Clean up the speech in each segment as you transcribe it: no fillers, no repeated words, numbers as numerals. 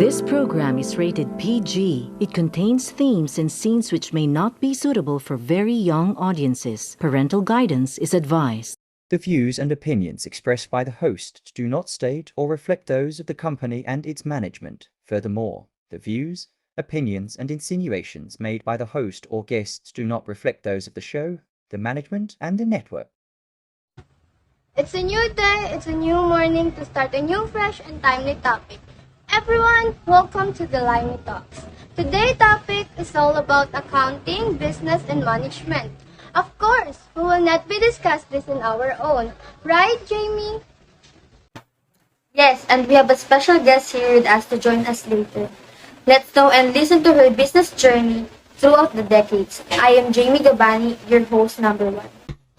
This program is rated PG. It contains themes and scenes which may not be suitable for very young audiences. Parental guidance is advised. The views and opinions expressed by the host do not state or reflect those of the company and its management. Furthermore, the views, opinions, and insinuations made by the host or guests do not reflect those of the show, the management, and the network. It's a new day, it's a new morning to start a new, fresh, and timely topic. Everyone, welcome to the Limey Talks. Today's topic is all about accounting, business, and management. Of course, we will not be discuss this in our own. Right, Jamie? Yes, and we have a special guest here with us to join us later. Let's know and listen to her business journey throughout the decades. I am Jamie Gabani, your host number 1.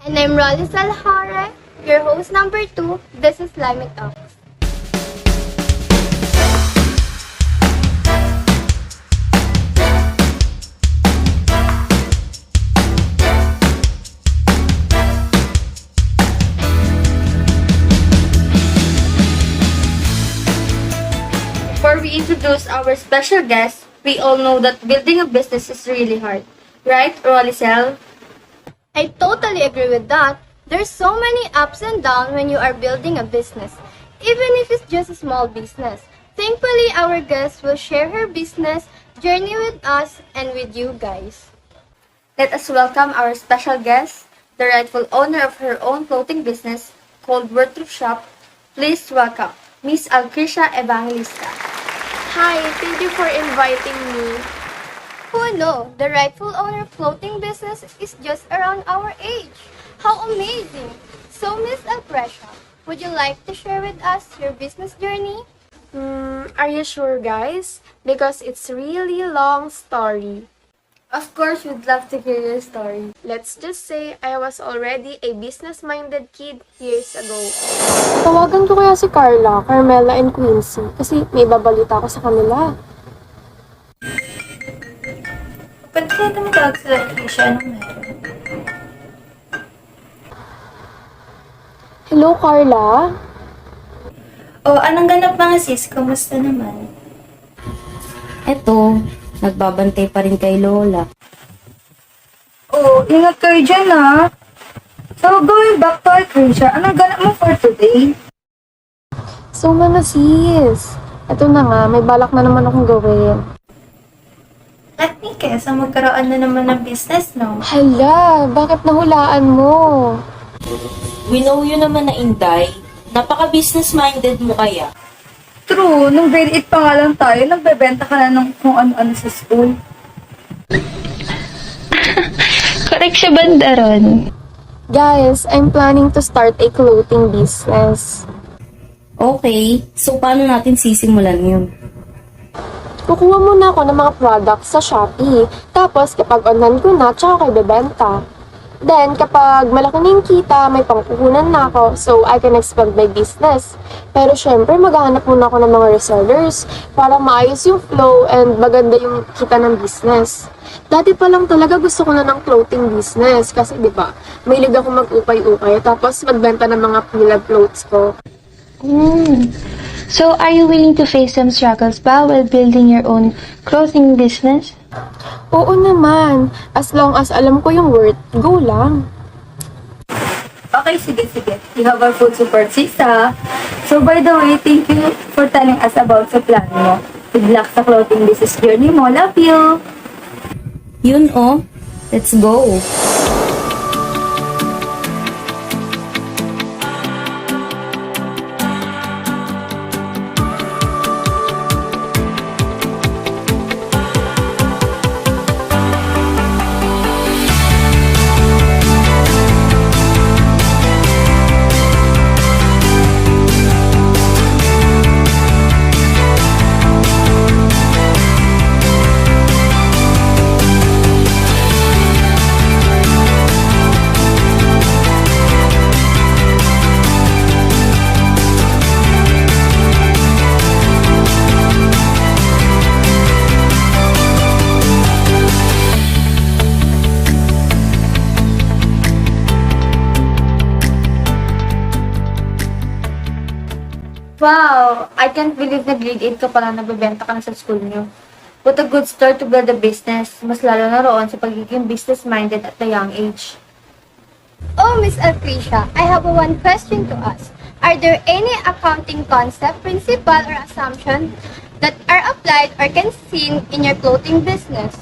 And I'm Rolly Salhare, your host number 2. This is Limey Talks. Before we introduce our special guest, we all know that building a business is really hard. Right, Rolicel? I totally agree with that. There's so many ups and downs when you are building a business, even if it's just a small business. Thankfully, our guest will share her business journey with us and with you guys. Let us welcome our special guest, the rightful owner of her own clothing business called Word Shop. Please welcome Miss Alcrisha Evangelista. Hi, thank you for inviting me. Who knew the rightful owner of clothing business is just around our age? How amazing! So, Miss Alcrisha, would you like to share with us your business journey? Are you sure, guys? Because it's really a long story. Of course, we'd love to hear your story. Let's just say I was already a business-minded kid years ago. Tawagan ko kaya si Carla, Carmela, and Quincy kasi may babalita ako sa kanila. Pwede kaya tumatawag sila Alicia, anong meron? Hello, Carla? Anong ganap mga sis? Kamusta naman? Eto, nagbabantay pa rin kay Lola. Ingat kayo dyan ha. So, going back to Alcrisha, anong ganap mo for today? So, sis. Eto na nga, may balak na naman akong gawin. At Kesa, magkaroon na naman ng business, no? Hala, bakit nahulaan mo? We know you naman na Inday. Napaka-business-minded mo kaya. True, nung grade 8 pa nga lang tayo, nagbebenta ka na ng kung ano-ano sa school. Correct siya banda ron. Guys, I'm planning to start a clothing business. Okay, so paano natin sisimulan yun? Kukuha muna ako ng mga products sa Shopee. Tapos, kapag online ko na, tsaka kayo bebenta. Then, kapag malaki na yung kita, may pangkukunan na ako, so I can expand my business. Pero syempre, maghahanap muna ako ng mga resellers para maayos yung flow and maganda yung kita ng business. Dati pa lang talaga gusto ko na ng clothing business kasi di ba, mahilig ako mag-upay-upay tapos magbenta ng mga pilad clothes ko. So, are you willing to face some struggles ba while building your own clothing business? Oo naman, as long as alam ko yung worth, go lang. Okay, sige. You have our full support, sis, ha? So, by the way, thank you for telling us about sa plan mo. Good luck sa clothing business journey mo. Love you! Yun let's go! Wow! I can't believe na grade 8 ka pala nagbebenta ka na sa school niyo. What a good start to build a business, mas lalo na roon sa pagiging business-minded at a young age. Oh, Miss Alcricia, I have one question to ask. Are there any accounting concept, principle, or assumption that are applied or can seen in your clothing business?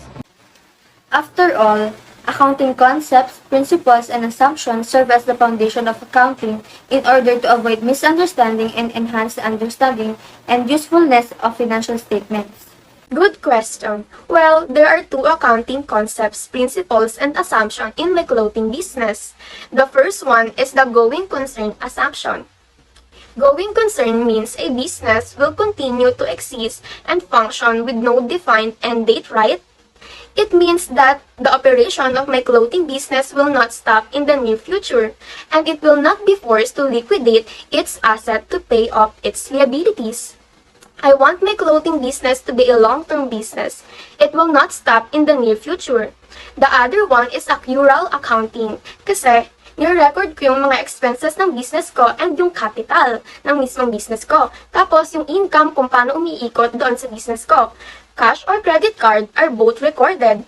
After all, accounting concepts, principles, and assumptions serve as the foundation of accounting in order to avoid misunderstanding and enhance the understanding and usefulness of financial statements. Good question. Well, there are two accounting concepts, principles, and assumptions in my clothing business. The first one is the going concern assumption. Going concern means a business will continue to exist and function with no defined end date, right? It means that the operation of my clothing business will not stop in the near future, and it will not be forced to liquidate its asset to pay off its liabilities. I want my clothing business to be a long-term business. It will not stop in the near future. The other one is accrual accounting kasi nire-record ko yung mga expenses ng business ko and yung capital ng mismong business ko. Tapos yung income kung paano umiikot doon sa business ko. Cash or credit card are both recorded.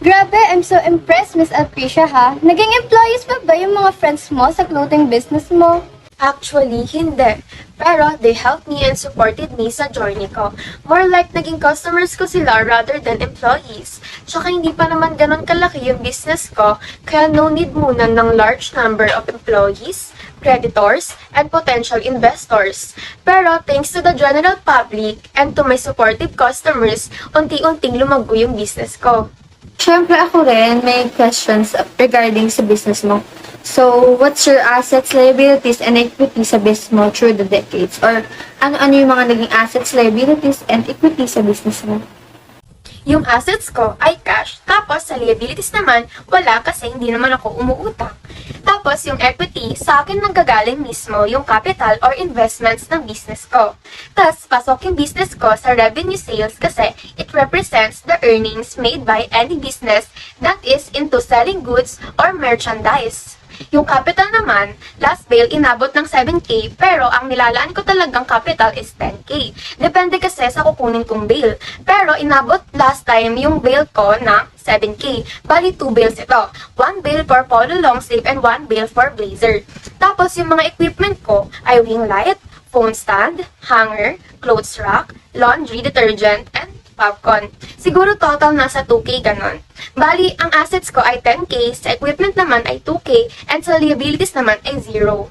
Grabe, I'm so impressed, Miss Alcricia, ha? Naging employees pa ba yung mga friends mo sa clothing business mo? Actually, hindi. Pero they helped me and supported me sa journey ko. More like naging customers ko sila rather than employees. Tsaka hindi pa naman ganun kalaki yung business ko, kaya no need muna ng large number of employees, creditors, and potential investors. Pero thanks to the general public and to my supportive customers, unti-unting lumago yung business ko. Siyempre ako rin, may questions regarding sa business mo. So, what's your assets, liabilities, and equity sa business mo through the decades? Or ano-ano yung mga naging assets, liabilities, and equity sa business mo? Yung assets ko ay cash, tapos sa liabilities naman, wala kasi hindi naman ako umuutang. Tapos yung equity, sa akin nanggagaling mismo yung capital or investments ng business ko. Tapos pasok yung business ko sa revenue sales kasi it represents the earnings made by any business that is into selling goods or merchandise. Yung capital naman, last bail inabot ng 7K pero ang nilalaan ko talagang capital is 10K. Depende kasi sa kukunin kong bail. Pero inabot last time yung bail ko ng 7K. Bali 2 bails ito. 1 bail for polo long sleeve and 1 bail for blazer. Tapos yung mga equipment ko ay ring light, phone stand, hanger, clothes rack, laundry detergent, and popcorn. Siguro total nasa 2K ganon. Bali, ang assets ko ay 10K, sa equipment naman ay 2K, and sa liabilities naman ay 0.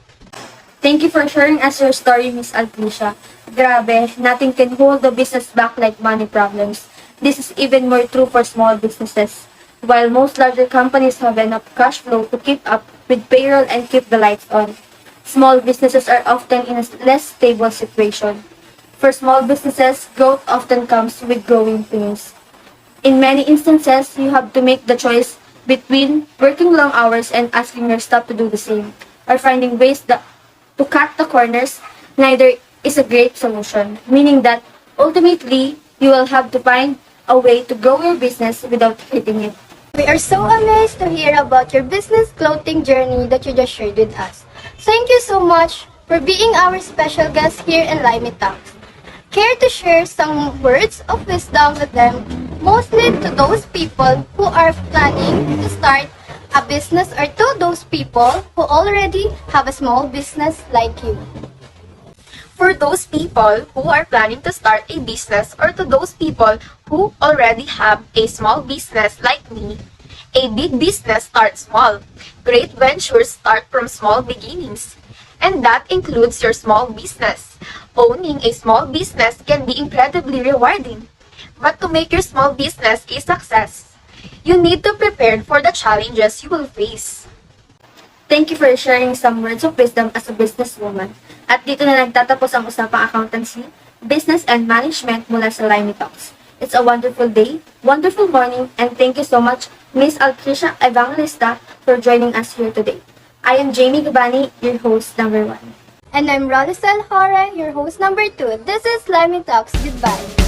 Thank you for sharing us your story, Miss Alcricia. Grabe, nothing can hold the business back like money problems. This is even more true for small businesses. While most larger companies have enough cash flow to keep up with payroll and keep the lights on, small businesses are often in a less stable situation. For small businesses, growth often comes with growing pains. In many instances, you have to make the choice between working long hours and asking your staff to do the same, or finding ways to cut the corners. Neither is a great solution, meaning that ultimately, you will have to find a way to grow your business without hitting it. We are so amazed to hear about your business clothing journey that you just shared with us. Thank you so much for being our special guest here in Limey Talks. Care to share some words of wisdom with them, mostly to those people who are planning to start a business or to those people who already have a small business like you? For those people who are planning to start a business or to those people who already have a small business like me, a big business starts small. Great ventures start from small beginnings. And that includes your small business. Owning a small business can be incredibly rewarding. But to make your small business a success, you need to prepare for the challenges you will face. Thank you for sharing some words of wisdom as a businesswoman. At dito na nagtatapos ang usapang accountancy, business and management mula sa Limey Talks. It's a wonderful day, wonderful morning, and thank you so much, Miss Alcricia Evangelista, for joining us here today. I am Jamie Gabani, your host number 1. And I'm Rolicel Hora, your host number 2. This is Limey Talks. Goodbye.